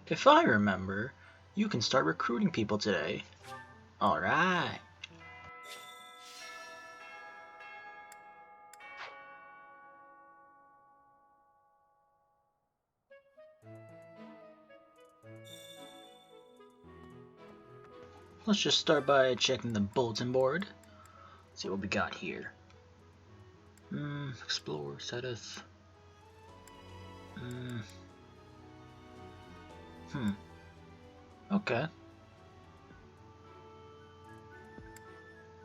If I remember, you can start recruiting people today. Alright. Let's just start by checking the bulletin board. See what we got here. Explore status. Okay.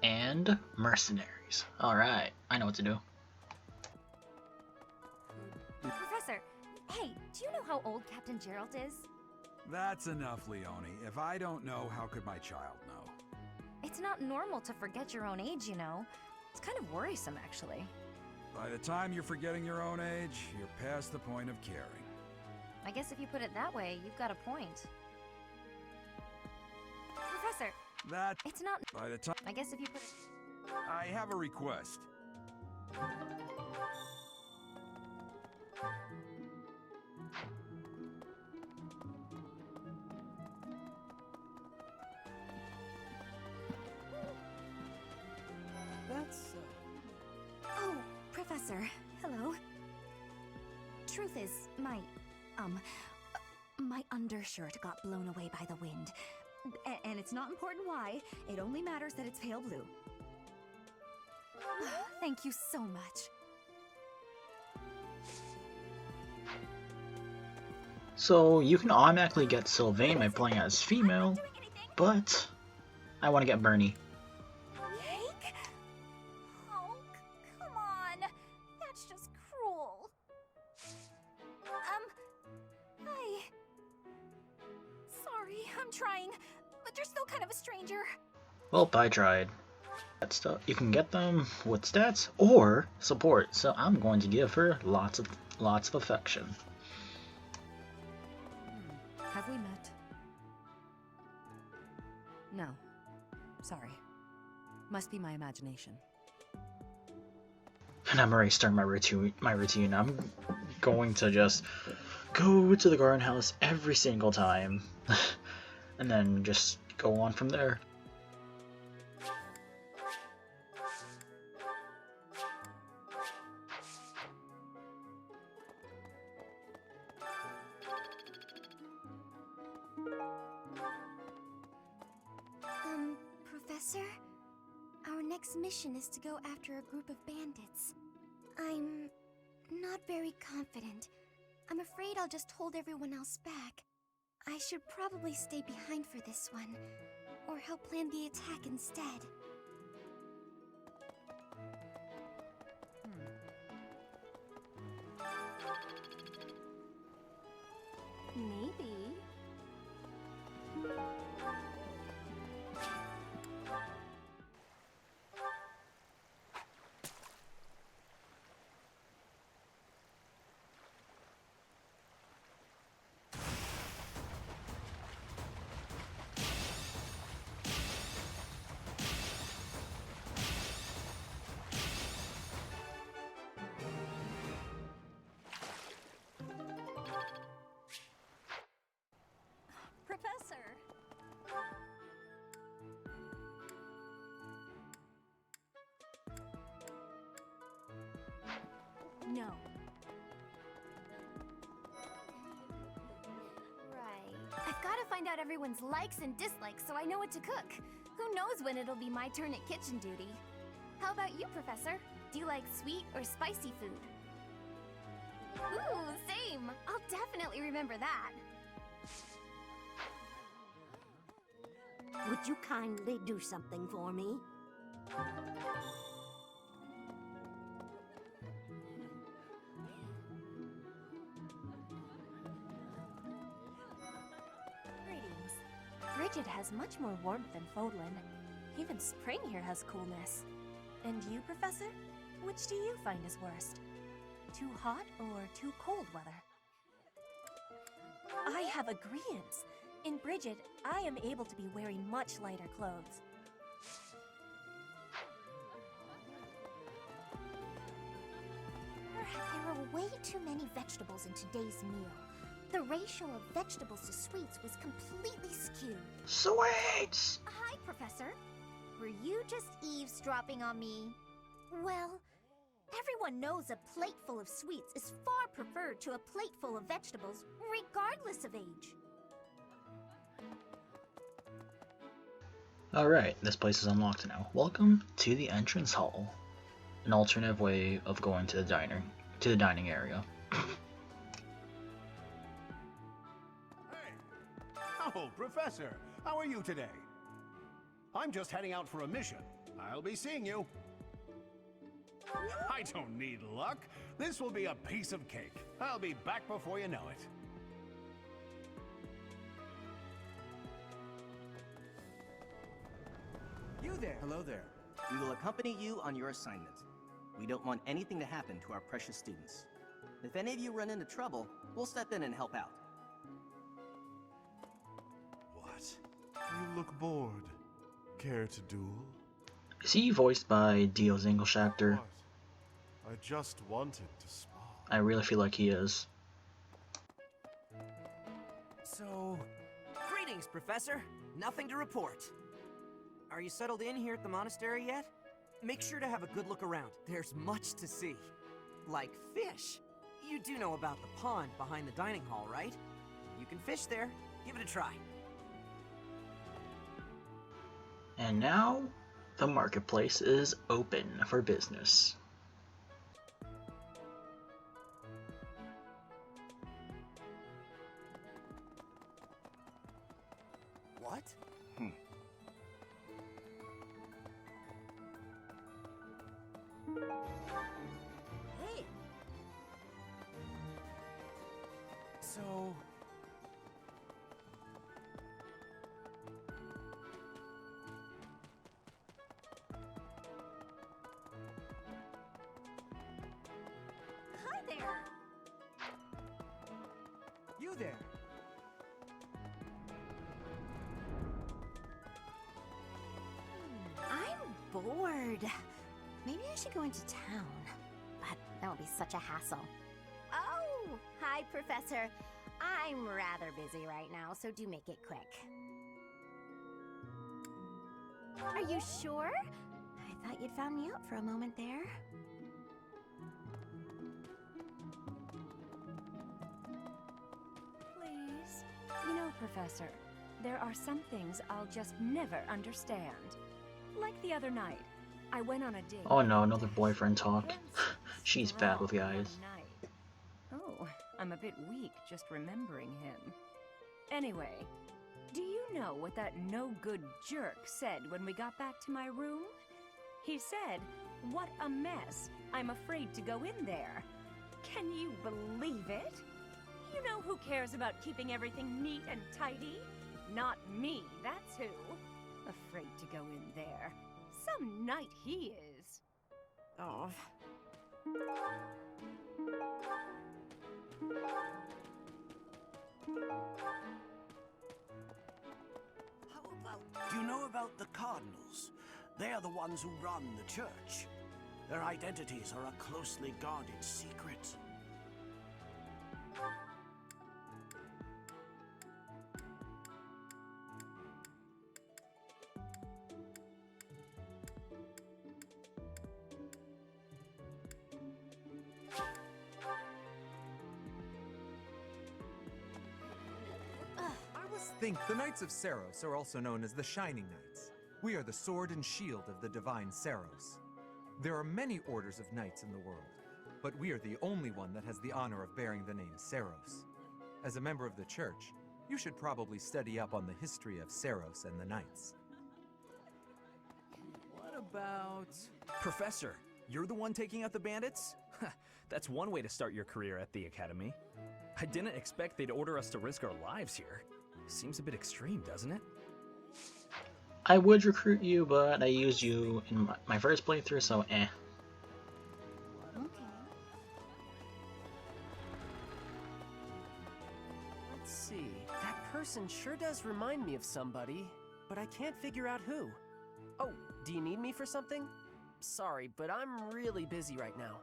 And mercenaries. Alright, I know what to do. Professor, hey, do you know how old Captain Gerald is? That's enough, Leone. If I don't know, how could my child know? It's not normal to forget your own age, you know. It's kind of worrisome, actually. By the time you're forgetting your own age, you're past the point of caring. I guess if you put it that way, you've got a point. Professor, it's not... By the time... I guess if you put it... I have a request. Oh, Professor, hello. Truth is, my undershirt got blown away by the wind. And it's not important why, it only matters that it's pale blue. Thank you so much. So you can automatically get Sylvain by playing as female, but I want to get Bernie. Yake? Oh, come on. That's just cruel. Hi. Sorry, I'm trying, but you're still kind of a stranger. Well, I tried. That stuff you can get them with stats or support, so I'm going to give her lots of affection. Have we met? No. Sorry. Must be my imagination. And I'm already starting my routine. I'm going to just go to the garden house every single time, and then just go on from there. Professor? Our next mission is to go after a group of bandits. I'm not very confident. I'm afraid I'll just hold everyone else back. I should probably stay behind for this one, or help plan the attack instead. Maybe. Professor! No. Right. I've got to find out everyone's likes and dislikes so I know what to cook. Who knows when it'll be my turn at kitchen duty. How about you, Professor? Do you like sweet or spicy food? Ooh, same! I'll definitely remember that. Would you kindly do something for me? Greetings. Bridget has much more warmth than Fodlan. Even spring here has coolness. And you, Professor? Which do you find is worst? Too hot or too cold weather? I have agreeance. In Bridget, I am able to be wearing much lighter clothes. There are way too many vegetables in today's meal. The ratio of vegetables to sweets was completely skewed. Sweets! Hi, Professor. Were you just eavesdropping on me? Well, everyone knows a plate full of sweets is far preferred to a plate full of vegetables, regardless of age. Alright, this place is unlocked now. Welcome to the entrance hall. An alternative way of going to the dining area. Hey! Oh, Professor, how are you today? I'm just heading out for a mission. I'll be seeing you. I don't need luck. This will be a piece of cake. I'll be back before you know it. You there! Hello there. We will accompany you on your assignment. We don't want anything to happen to our precious students. If any of you run into trouble, we'll step in and help out. What? You look bored. Care to duel? Is he voiced by Dio's English actor? What? I just wanted to spar. I really feel like he is. So, greetings, Professor. Nothing to report. Are you settled in here at the monastery yet? Make sure to have a good look around. There's much to see. Like fish. You do know about the pond behind the dining hall, right? You can fish there. Give it a try. And now, the marketplace is open for business. What? Hey! So... Hi there! You there! I'm bored. Maybe I should go into town. But that would be such a hassle. Oh, hi, Professor. I'm rather busy right now, so do make it quick. Are you sure? I thought you'd found me out for a moment there. Please? You know, Professor, there are some things I'll just never understand. Like the other night, I went on a date. Oh no, another boyfriend talk. She's bad with guys. Oh, I'm a bit weak just remembering him. Anyway, do you know what that no-good jerk said when we got back to my room? He said, "What a mess. I'm afraid to go in there." Can you believe it? You know who cares about keeping everything neat and tidy? Not me, that's who. Afraid to go in there. Some knight he is. Oh. How about... Do you know about the Cardinals? They are the ones who run the church. Their identities are a closely guarded secret. The Knights of Saros are also known as the Shining Knights. We are the sword and shield of the divine Saros. There are many orders of knights in the world, but we are the only one that has the honor of bearing the name Saros. As a member of the church, you should probably study up on the history of Saros and the knights. What about... Professor, you're the one taking out the bandits? That's one way to start your career at the academy. I didn't expect they'd order us to risk our lives here. Seems a bit extreme, doesn't it? I would recruit you, but I used you in my first playthrough, so eh. Okay. Let's see. That person sure does remind me of somebody, but I can't figure out who. Oh, do you need me for something? Sorry, but I'm really busy right now.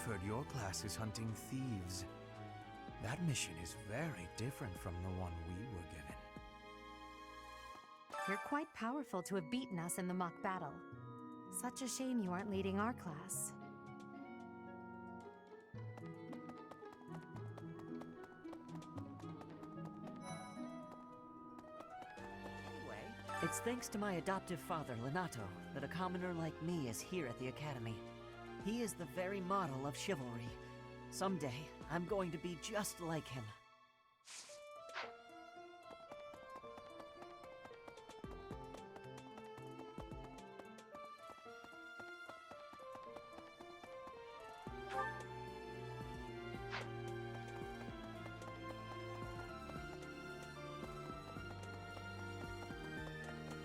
heard your class is hunting thieves. That mission is very different from the one we were given. You're quite powerful to have beaten us in the mock battle. Such a shame you aren't leading our class. Anyway, it's thanks to my adoptive father, Lenato, that a commoner like me is here at the Academy. He is the very model of chivalry. Someday, I'm going to be just like him.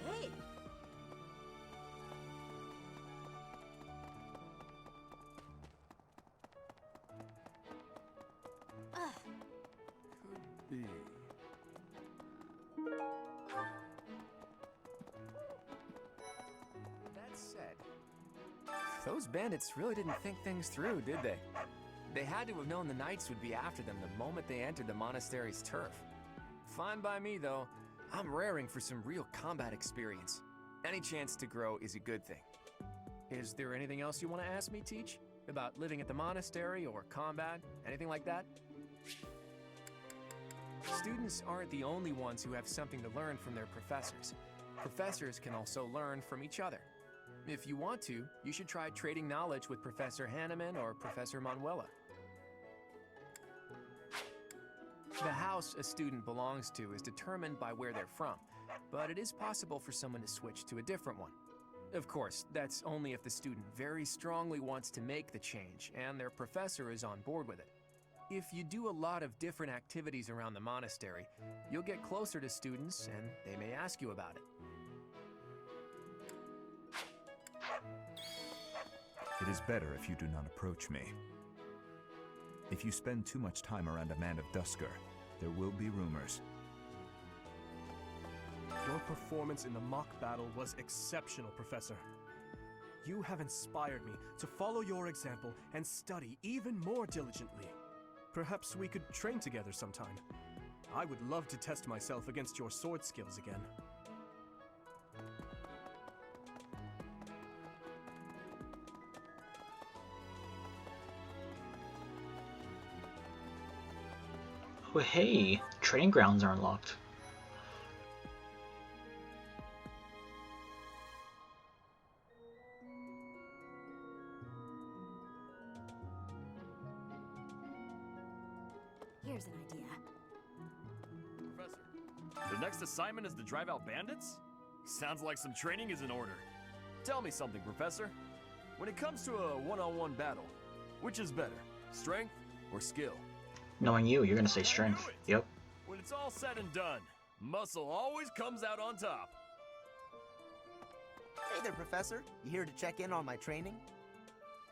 Hey! Be. That said, those bandits really didn't think things through, did they? They had to have known the knights would be after them the moment they entered the monastery's turf. Fine by me, though. I'm raring for some real combat experience. Any chance to grow is a good thing. Is there anything else you want to ask me, Teach? About living at the monastery or combat? Anything like that? Students aren't the only ones who have something to learn from their professors. Professors can also learn from each other. If you want to, you should try trading knowledge with Professor Hanneman or Professor Manuela. The house a student belongs to is determined by where they're from, but it is possible for someone to switch to a different one. Of course, that's only if the student very strongly wants to make the change and their professor is on board with it. If you do a lot of different activities around the monastery, you'll get closer to students and they may ask you about it. It is better if you do not approach me. If you spend too much time around a man of Dusker, there will be rumors. Your performance in the mock battle was exceptional, Professor. You have inspired me to follow your example and study even more diligently. Perhaps we could train together sometime. I would love to test myself against your sword skills again. Oh, hey, training grounds are unlocked. Here's an idea. Professor, the next assignment is to drive out bandits? Sounds like some training is in order. Tell me something, Professor. When it comes to a one-on-one battle, which is better, strength or skill? Knowing you, you're gonna say strength. Yep. When it's all said and done, muscle always comes out on top. Hey there, Professor. You here to check in on my training?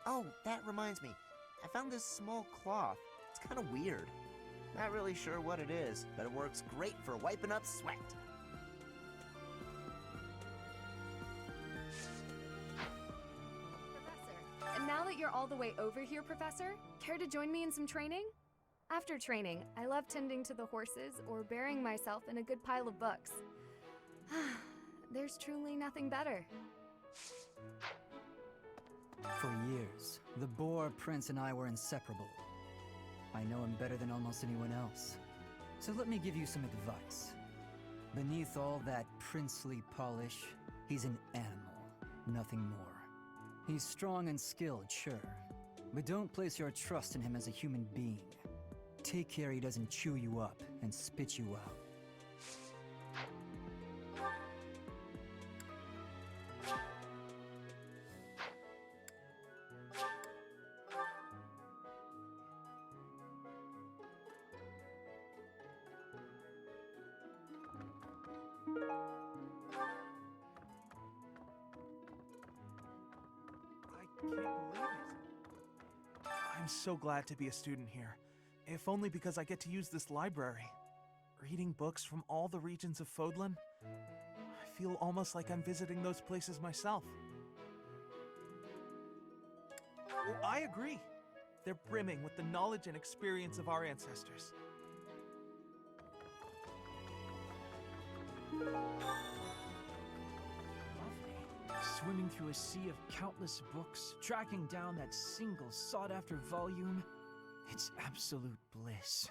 Oh, that reminds me. I found this small cloth. It's kind of weird. Not really sure what it is, but it works great for wiping up sweat. Professor, and now that you're all the way over here, Professor, care to join me in some training? After training, I love tending to the horses or burying myself in a good pile of books. There's truly nothing better. For years, the Boar Prince and I were inseparable. I know him better than almost anyone else. So let me give you some advice. Beneath all that princely polish, he's an animal, nothing more. He's strong and skilled, sure, but don't place your trust in him as a human being. Take care he doesn't chew you up and spit you out. I can't believe it. I'm so glad to be a student here, if only because I get to use this library. Reading books from all the regions of Fodlan, I feel almost like I'm visiting those places myself. Well, I agree. They're brimming with the knowledge and experience of our ancestors. Swimming through a sea of countless books, tracking down that single sought-after volume, it's absolute bliss.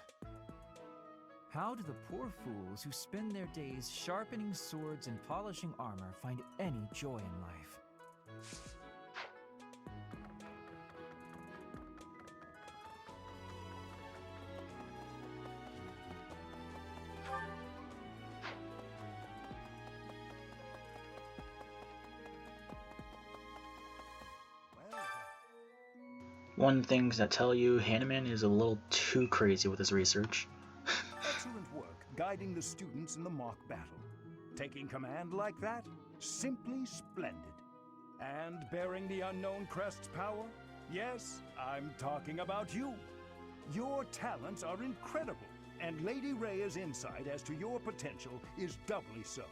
How do the poor fools who spend their days sharpening swords and polishing armor find any joy in life? One things that tell you Hanneman is a little too crazy with his research. Excellent work guiding the students in the mock battle. Taking command like that? Simply splendid. And bearing the unknown crest's power? Yes, I'm talking about you. Your talents are incredible, and Lady Rhea's insight as to your potential is doubly so.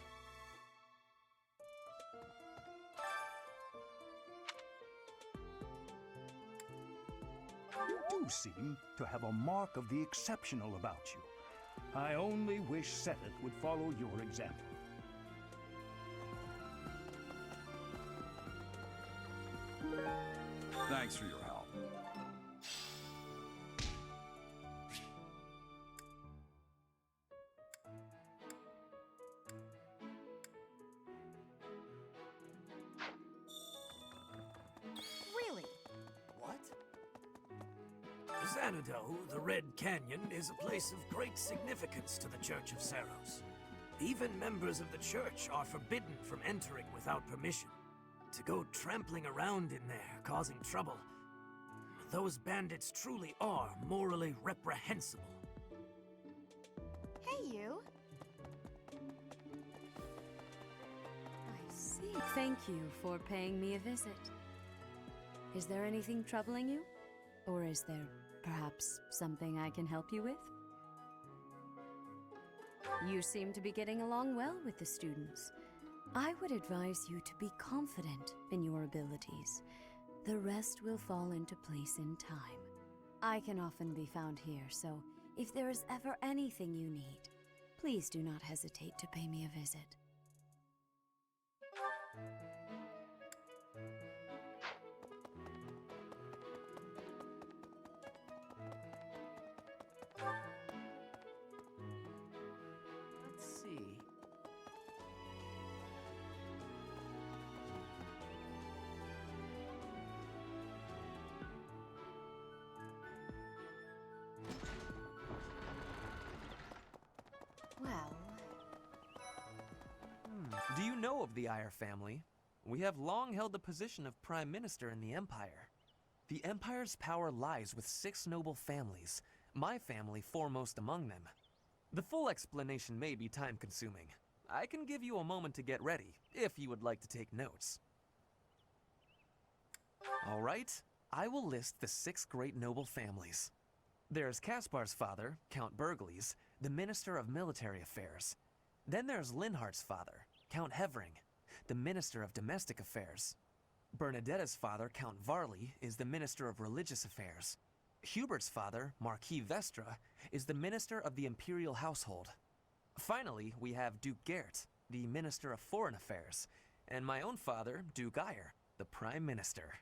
You do seem to have a mark of the exceptional about you. I only wish Seth would follow your example. Thanks for your help. Really? What? Xanadu, the Red Canyon, is a place of great significance to the Church of Saros. Even members of the church are forbidden from entering without permission. To go trampling around in there, causing trouble. Those bandits truly are morally reprehensible. Hey, you. I see. Thank you for paying me a visit. Is there anything troubling you? Or is there perhaps something I can help you with? You seem to be getting along well with the students. I would advise you to be confident in your abilities. The rest will fall into place in time. I can often be found here, so if there is ever anything you need, please do not hesitate to pay me a visit. Let's see. Well... Do you know of the Eyre family? We have long held the position of Prime Minister in the Empire. The Empire's power lies with 6 noble families, my family foremost among them. The full explanation may be time-consuming. I can give you a moment to get ready, if you would like to take notes. All right, I will list the 6 great noble families. There's Caspar's father, Count Burgles, the Minister of Military Affairs. Then there's Linhardt's father, Count Hevering, the Minister of Domestic Affairs. Bernadetta's father, Count Varley, is the Minister of Religious Affairs. Hubert's father, Marquis Vestra, is the Minister of the Imperial Household. Finally, we have Duke Gert, the Minister of Foreign Affairs, and my own father, Duke Eyre, the Prime Minister.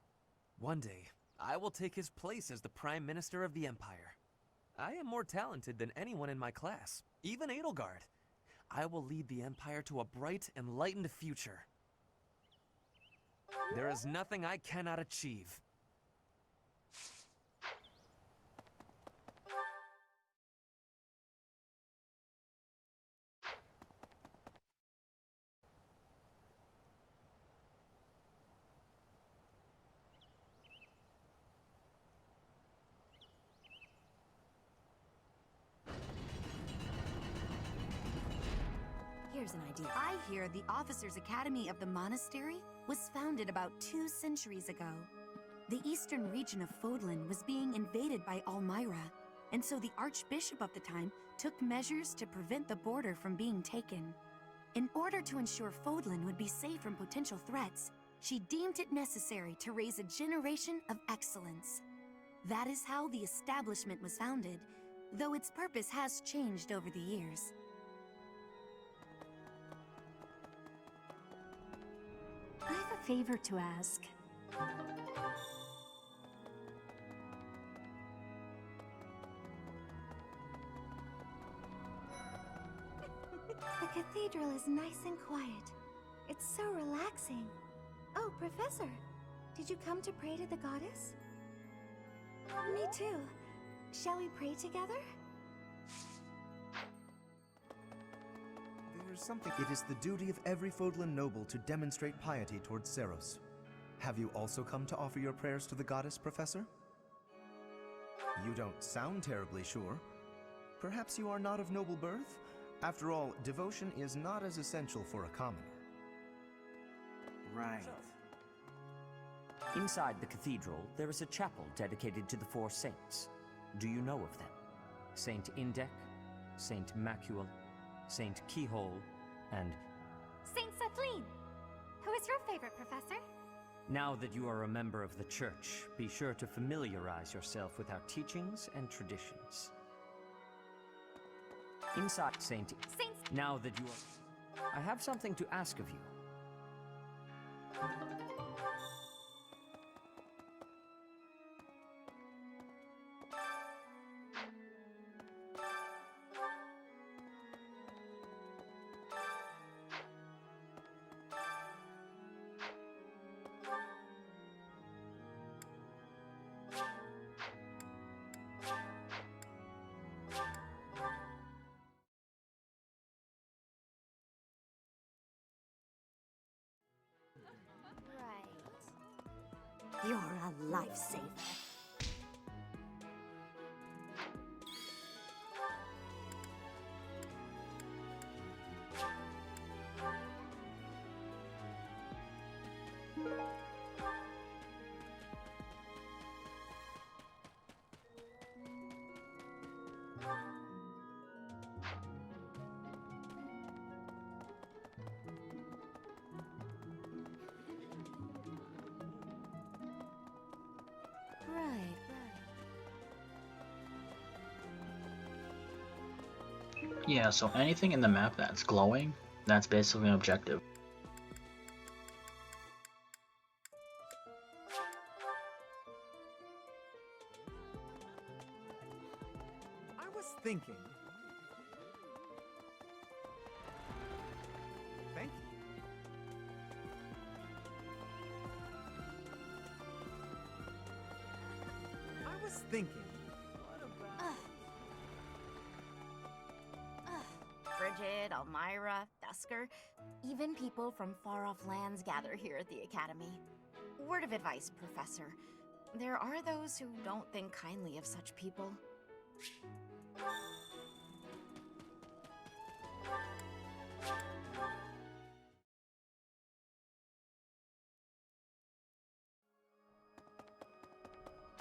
One day, I will take his place as the Prime Minister of the Empire. I am more talented than anyone in my class, even Edelgard. I will lead the Empire to a bright, enlightened future. There is nothing I cannot achieve. Here's an idea. I hear the Officers' Academy of the monastery was founded about 2 centuries ago. The eastern region of Fodlan was being invaded by Almyra, and so the Archbishop of the time took measures to prevent the border from being taken. In order to ensure Fodlan would be safe from potential threats, she deemed it necessary to raise a generation of excellence. That is how the establishment was founded, though its purpose has changed over the years. I have a favor to ask. The cathedral is nice and quiet. It's so relaxing. Oh, Professor, did you come to pray to the goddess? Me too. Shall we pray together? There's something. It is the duty of every Fodlan noble to demonstrate piety towards Seros. Have you also come to offer your prayers to the goddess, Professor? You don't sound terribly sure. Perhaps you are not of noble birth? After all, devotion is not as essential for a commoner. Right. Inside the cathedral, there is a chapel dedicated to the four saints. Do you know of them? Saint Indek, Saint Macuel, Saint Keyhole, and... Saint Kathleen! Who is your favorite, Professor? Now that you are a member of the church, be sure to familiarize yourself with our teachings and traditions. Inside Saint... Now that you are... I have something to ask of you. You're a lifesaver. Yeah, so anything in the map that's glowing, that's basically an objective. I was thinking... Thank you. I was thinking... Bridget, Elmira, Dusker, even people from far-off lands gather here at the Academy. Word of advice, Professor. There are those who don't think kindly of such people.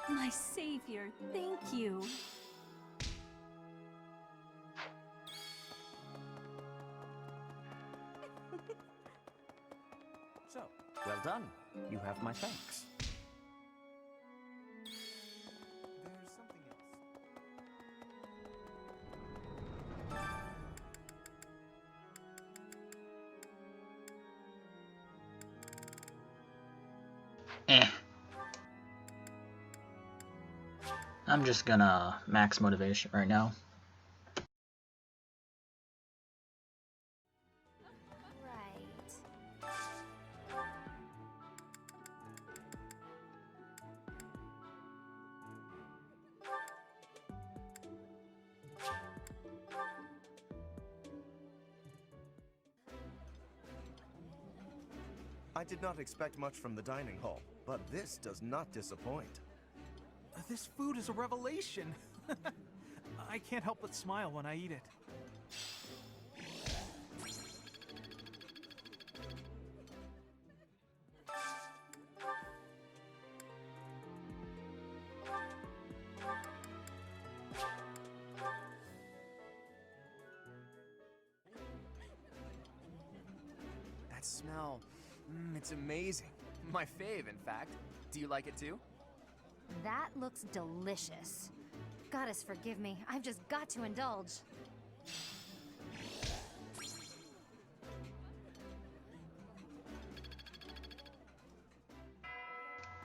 My savior, thank you. So, well done. You have my thanks. There's something Eh. I'm just gonna max motivation right now. I did not expect much from the dining hall, but this does not disappoint. This food is a revelation. I can't help but smile when I eat it. That smell, it's amazing. My fave, in fact. Do you like it too? That looks delicious. Goddess forgive me, I've just got to indulge.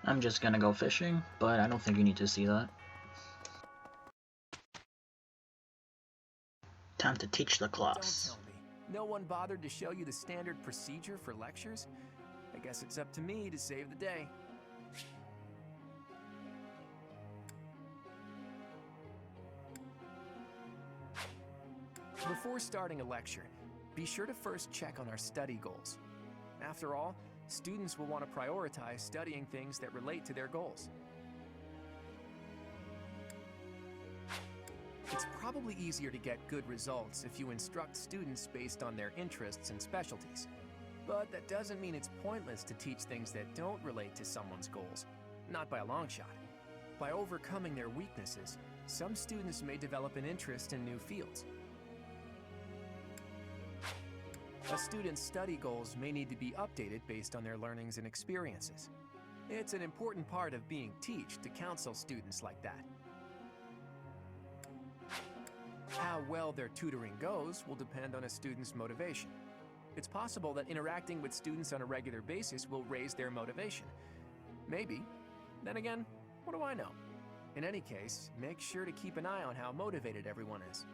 I'm just gonna go fishing, but I don't think you need to see that. Time to teach the class. Don't tell me. No one bothered to show you the standard procedure for lectures? I guess it's up to me to save the day. Before starting a lecture, be sure to first check on our study goals. After all, students will want to prioritize studying things that relate to their goals. It's probably easier to get good results if you instruct students based on their interests and specialties. But that doesn't mean it's pointless to teach things that don't relate to someone's goals, not by a long shot. By overcoming their weaknesses, some students may develop an interest in new fields. A student's study goals may need to be updated based on their learnings and experiences. It's an important part of being teached to counsel students like that. How well their tutoring goes will depend on a student's motivation. It's possible that interacting with students on a regular basis will raise their motivation. Maybe. Then again, what do I know? In any case, make sure to keep an eye on how motivated everyone is.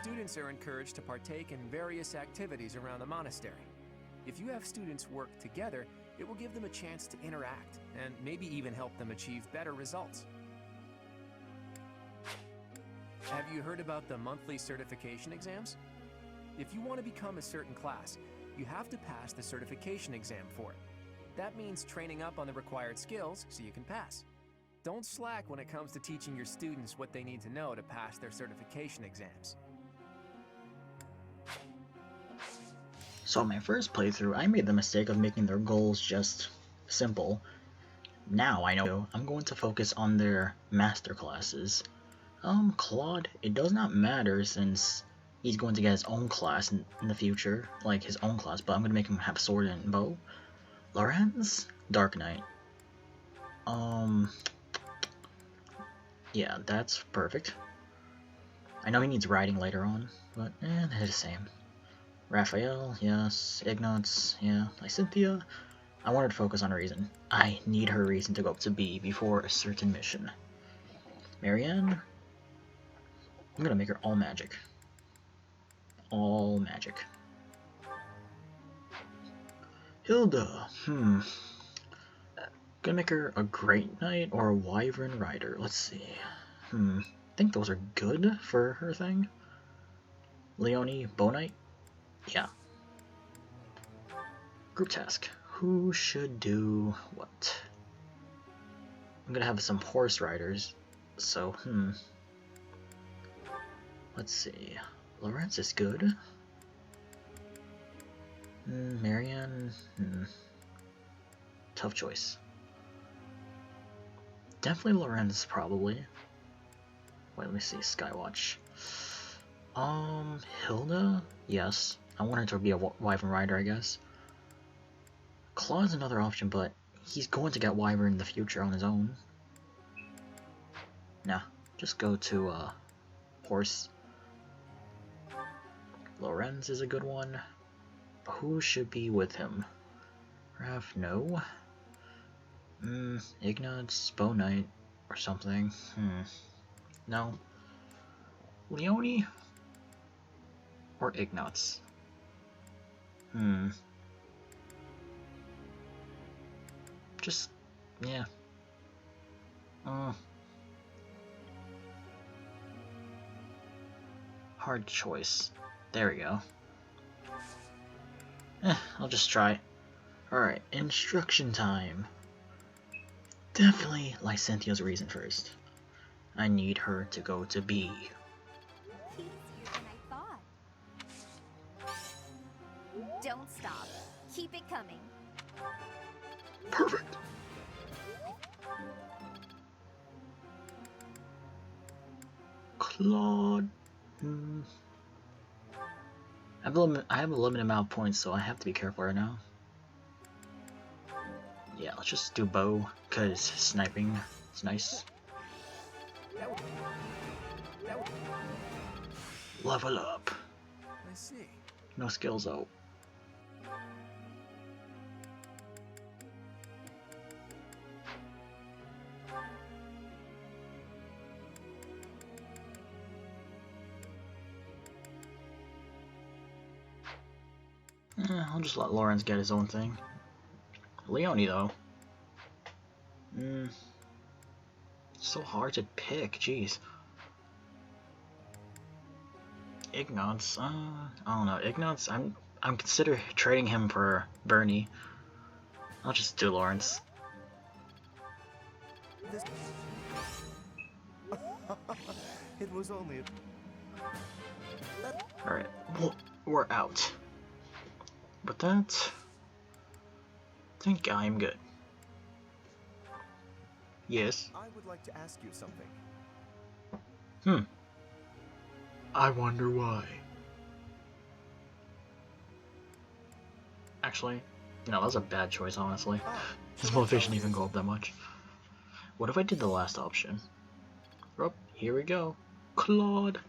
Students are encouraged to partake in various activities around the monastery. If you have students work together, it will give them a chance to interact and maybe even help them achieve better results. Have you heard about the monthly certification exams? If you want to become a certain class, you have to pass the certification exam for it. That means training up on the required skills so you can pass. Don't slack when it comes to teaching your students what they need to know to pass their certification exams. So my first playthrough, I made the mistake of making their goals just simple. Now I know I'm going to focus on their master classes. Claude, it does not matter since he's going to get his own class in the future, like his own class, but I'm going to make him have sword and bow. Lorenz, Dark Knight. Yeah, that's perfect. I know he needs riding later on, but they're the same. Raphael, yes. Ignatz, yeah. Lysithea, I wanted to focus on reason. I need her reason to go up to B before a certain mission. Marianne, I'm gonna make her all magic. All magic. Hilda, gonna make her a Great Knight or a Wyvern Rider. Let's see. I think those are good for her thing. Leonie, Bow Knight? Yeah. Group task. Who should do what? I'm gonna have some horse riders, so, let's see. Lorenz is good. Marianne, tough choice. Definitely Lorenz, probably. Wait, let me see. Skywatch. Hilda? Yes. I want her to be a Wyvern Rider, I guess. Claw's another option, but he's going to get Wyvern in the future on his own. Nah, just go to, Horse. Lorenz is a good one. Who should be with him? Raph, no. Ignatz, Bow Knight, or something. No. Leonie? Or Ignatz? Just, yeah. Hard choice. There we go. I'll just try. Alright, instruction time. Definitely Lycynthia's reason first. I need her to go to B. Easier than I thought. Don't stop. Keep it coming. Perfect. Claude. I have a limited amount of points, so I have to be careful right now. Yeah, let's just do bow, because sniping is nice. Level up. I see. No skills though. I'll just let Lawrence get his own thing. Leone though. So hard to pick, jeez. Ignatz, I don't know. Ignatz, I'm considering trading him for Bernie. I'll just do Lawrence. It was only Alright, well, we're out. But that, I think I'm good. Yes. I would like to ask you something. I wonder why. Actually, no, that was a bad choice, honestly. His motivation didn't even go up that much. What if I did the last option? Oh, here we go. Claude.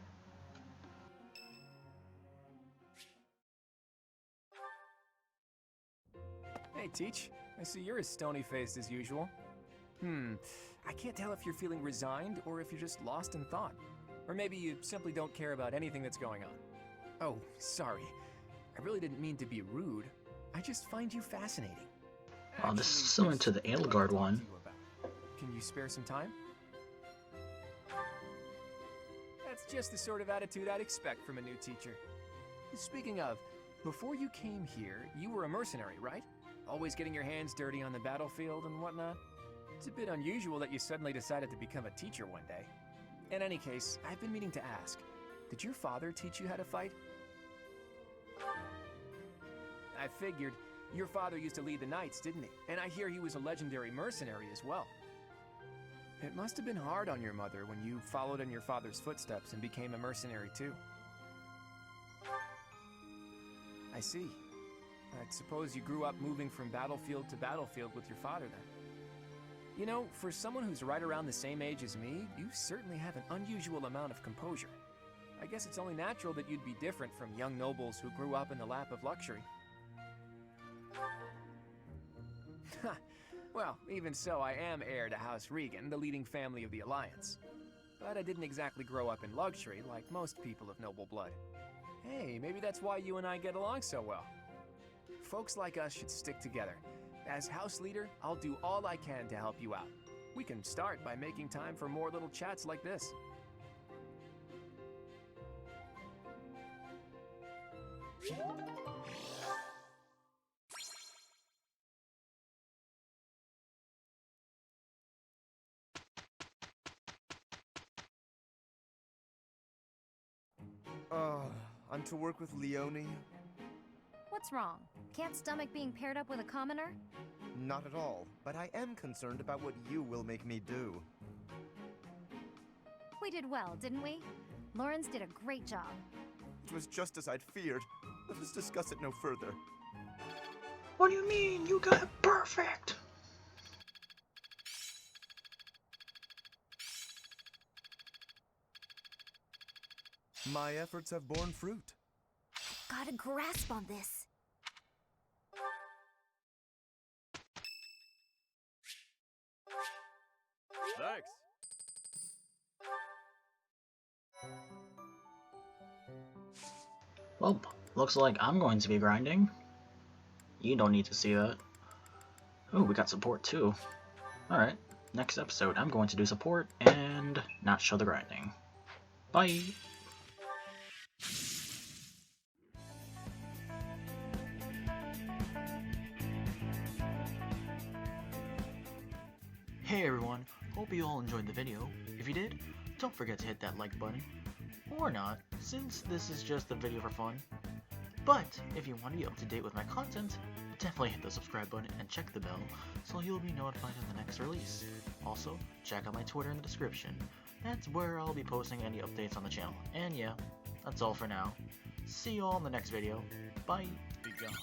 Hey, Teach. I see you're as stony-faced as usual. I can't tell if you're feeling resigned or if you're just lost in thought. Or maybe you simply don't care about anything that's going on. Oh, sorry. I really didn't mean to be rude. I just find you fascinating. Oh, this is similar to the Edelgard one. Can you spare some time? That's just the sort of attitude I'd expect from a new teacher. Speaking of, before you came here, you were a mercenary, right? Always getting your hands dirty on the battlefield and whatnot? It's a bit unusual that you suddenly decided to become a teacher one day. In any case, I've been meaning to ask, did your father teach you how to fight? I figured. Your father used to lead the knights, didn't he? And I hear he was a legendary mercenary as well. It must have been hard on your mother when you followed in your father's footsteps and became a mercenary too. I see. I suppose you grew up moving from battlefield to battlefield with your father then. You know, for someone who's right around the same age as me, you certainly have an unusual amount of composure. I guess it's only natural that you'd be different from young nobles who grew up in the lap of luxury. Well, even so, I am heir to House Regan, the leading family of the Alliance. But I didn't exactly grow up in luxury like most people of noble blood. Hey, maybe that's why you and I get along so well. Folks like us should stick together. As house leader, I'll do all I can to help you out. We can start by making time for more little chats like this. I'm to work with Leone? What's wrong? Can't stomach being paired up with a commoner? Not at all, but I am concerned about what you will make me do. We did well, didn't we? Lawrence did a great job. It was just as I'd feared. Let us discuss it no further. What do you mean? You got it perfect! My efforts have borne fruit. Got a grasp on this. Thanks. Well, looks like I'm going to be grinding. You don't need to see that. Oh, we got support too. Alright, next episode I'm going to do support and not show the grinding. Bye! Hey everyone, hope you all enjoyed the video. If you did, don't forget to hit that like button. Or not, since this is just a video for fun. But if you want to be up to date with my content, definitely hit the subscribe button and check the bell so you'll be notified of the next release. Also, check out my Twitter in the description. That's where I'll be posting any updates on the channel. And yeah, that's all for now. See you all in the next video. Bye! Be gone.